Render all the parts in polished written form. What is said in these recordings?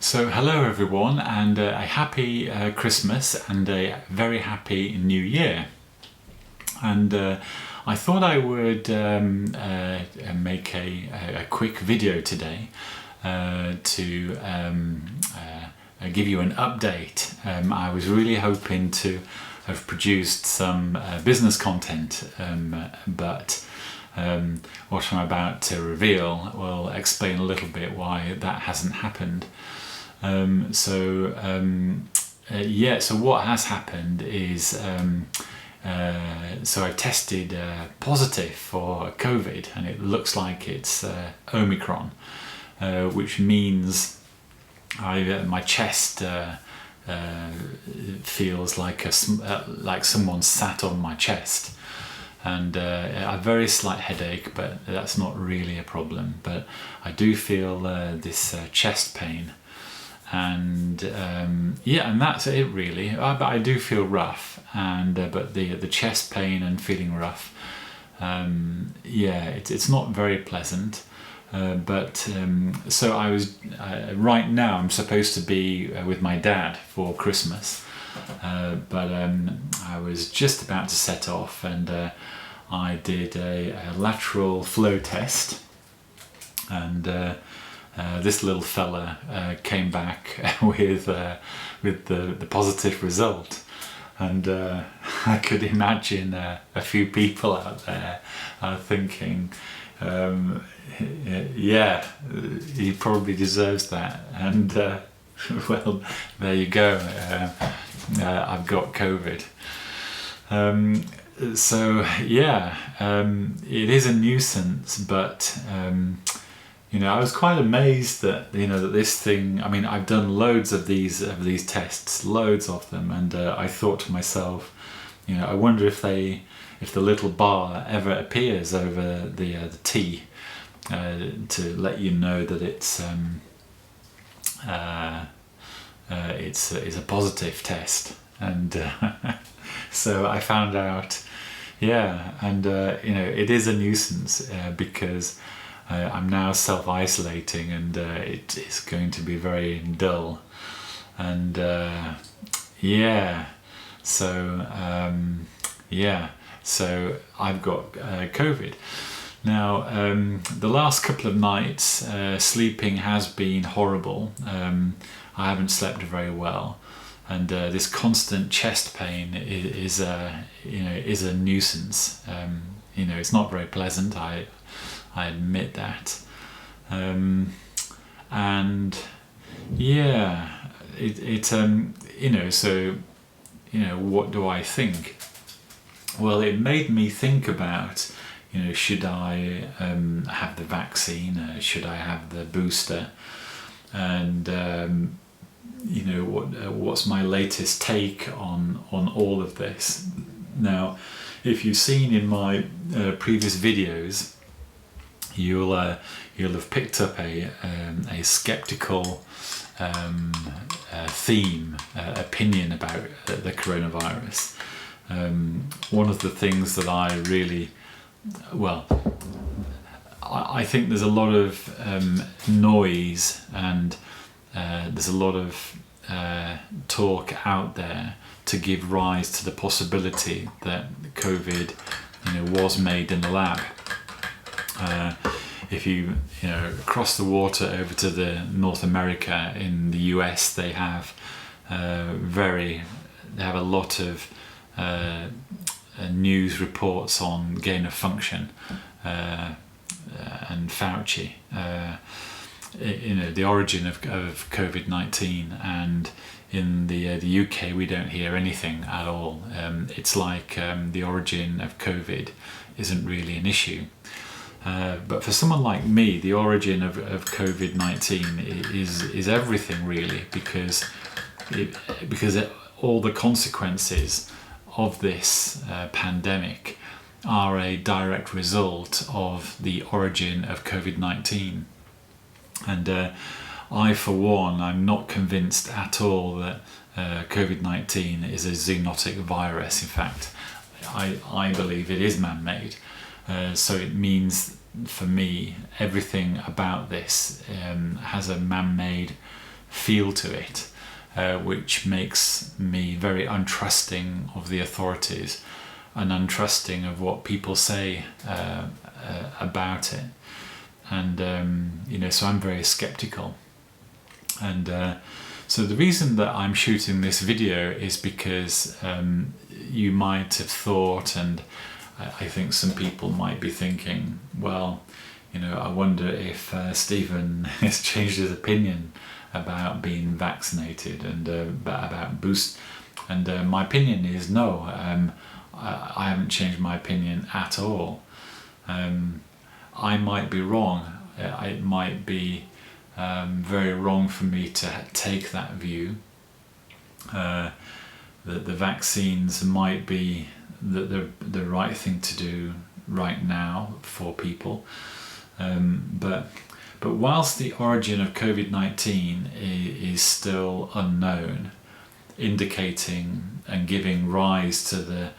So hello everyone, and a happy Christmas and a very happy New Year. And I thought I would make a quick video today to give you an update. I was really hoping to have produced some business content, but what I'm about to reveal will explain a little bit why that hasn't happened. So what has happened is so I tested positive for COVID, and it looks like it's Omicron, which means my chest feels like like someone sat on my chest, and a very slight headache, but that's not really a problem. But I do feel this chest pain. And and that's it really. But I do feel rough, and but the chest pain and feeling rough, it's not very pleasant. So I was right now I'm supposed to be with my dad for Christmas, but I was just about to set off, and I did a lateral flow test, and this little fella came back with the positive result, and I could imagine a few people out there are thinking, he probably deserves that, and well, there you go. I've got COVID. It is a nuisance, but I was quite amazed that that this thing. I mean, I've done loads of these tests, loads of them, and I thought to myself, I wonder if the little bar ever appears over the T to let you know that it's a positive test, and so I found out, it is a nuisance because I'm now self-isolating, and it is going to be very dull, and so I've got COVID. Now, the last couple of nights, sleeping has been horrible. I haven't slept very well, and this constant chest pain is a nuisance. It's not very pleasant. I admit that, what do I think? Well, it made me think about, should I have the vaccine? Should I have the booster? And what's my latest take on all of this? Now, if you've seen in my previous videos, you'll have picked up a skeptical theme, opinion about the coronavirus. One of the things that I really, I think there's a lot of noise, and there's a lot of talk out there to give rise to the possibility that COVID was made in the lab. If you cross the water over to the North America, in the US, they have a lot of news reports on gain of function, and Fauci, the origin of COVID-19, and in the UK we don't hear anything at all. It's like the origin of COVID isn't really an issue. But for someone like me, the origin of COVID-19 is everything really, because all the consequences of this pandemic are a direct result of the origin of COVID-19. And I, for one, I'm not convinced at all that COVID-19 is a zoonotic virus. In fact, I believe it is man-made. So it means, for me, everything about this has a man-made feel to it, which makes me very untrusting of the authorities and untrusting of what people say about it. And so I'm very skeptical. And so the reason that I'm shooting this video is because you might have thought, and I think some people might be thinking, well, I wonder if Stephen has changed his opinion about being vaccinated and about boost. And my opinion is no, I haven't changed my opinion at all. I might be wrong. It might be very wrong for me to take that view. That the vaccines might be the right thing to do right now for people. But whilst the origin of COVID-19 is still unknown, indicating and giving rise to the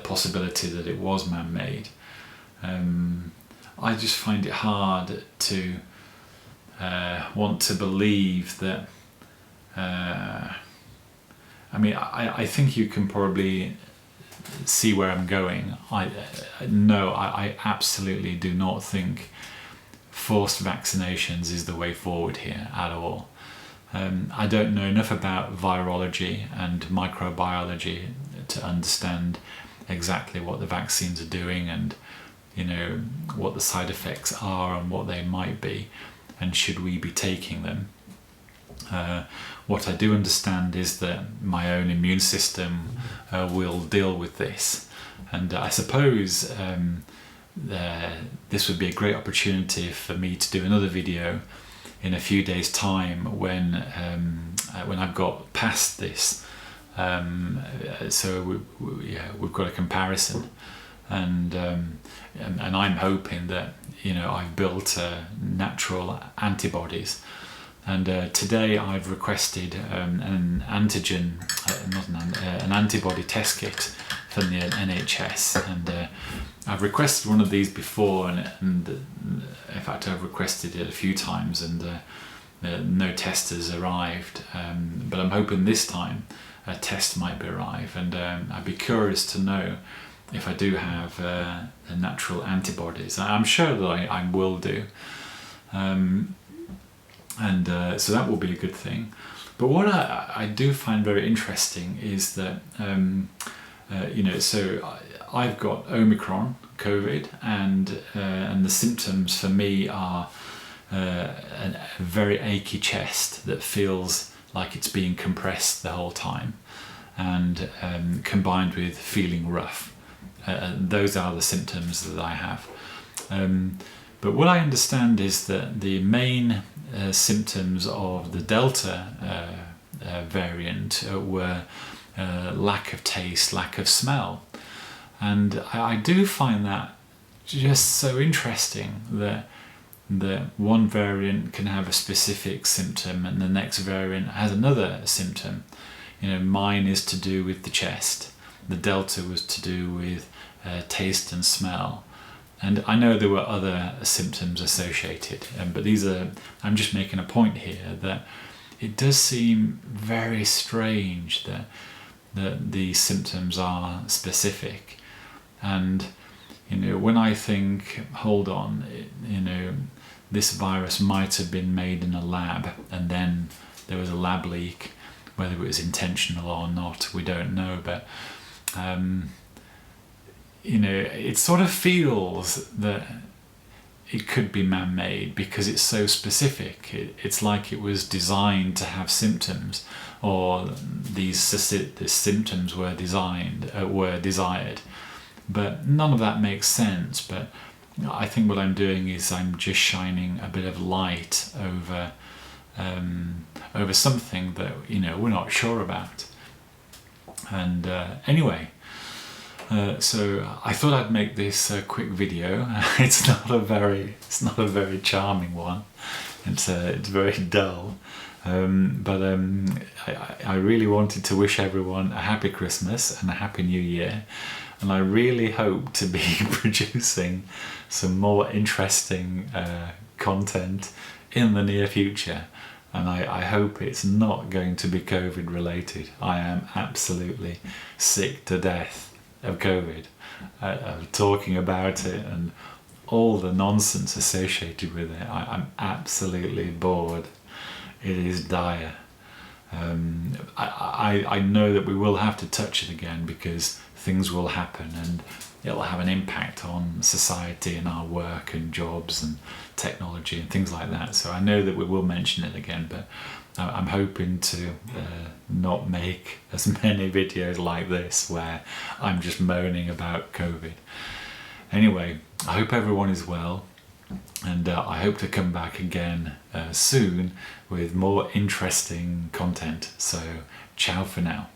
possibility that it was man-made, I just find it hard to want to believe that. I think you can probably see where I'm going. I absolutely do not think forced vaccinations is the way forward here at all. I don't know enough about virology and microbiology to understand exactly what the vaccines are doing, and what the side effects are and what they might be, and should we be taking them. What I do understand is that my own immune system will deal with this, and I suppose this would be a great opportunity for me to do another video in a few days' time when I've got past this. So we've got a comparison, and I'm hoping that I've built natural antibodies. And today I've requested an antigen, an antibody test kit from the NHS, and I've requested one of these before, and in fact I've requested it a few times, and no test has arrived. But I'm hoping this time a test might arrive, and I'd be curious to know if I do have the natural antibodies. I'm sure that I will do. So that will be a good thing. But what I do find very interesting is that, so I've got Omicron, COVID, and the symptoms for me are a very achy chest that feels like it's being compressed the whole time, and combined with feeling rough. Those are the symptoms that I have. But what I understand is that the main symptoms of the Delta variant were lack of taste, lack of smell. And I do find that just so interesting that one variant can have a specific symptom and the next variant has another symptom. Mine is to do with the chest. The Delta was to do with taste and smell. And I know there were other symptoms associated, but I'm just making a point here that it does seem very strange that these symptoms are specific. And, when I think, hold on, this virus might have been made in a lab, and then there was a lab leak, whether it was intentional or not, we don't know, but it sort of feels that it could be man-made because it's so specific. It's like it was designed to have symptoms, or the symptoms were desired. But none of that makes sense. But I think what I'm doing is I'm just shining a bit of light over something that we're not sure about. And anyway. So I thought I'd make this a quick video. It's not a very charming one. It's very dull. But I really wanted to wish everyone a happy Christmas and a happy New Year. And I really hope to be producing some more interesting content in the near future, and I hope it's not going to be COVID related. I am absolutely sick to death of COVID, of talking about it and all the nonsense associated with it. I'm absolutely bored. It is dire. I know that we will have to touch it again because things will happen and it'll have an impact on society and our work and jobs and technology and things like that. So I know that we will mention it again, but I'm hoping to not make as many videos like this where I'm just moaning about COVID. Anyway, I hope everyone is well, and I hope to come back again soon with more interesting content. So ciao for now.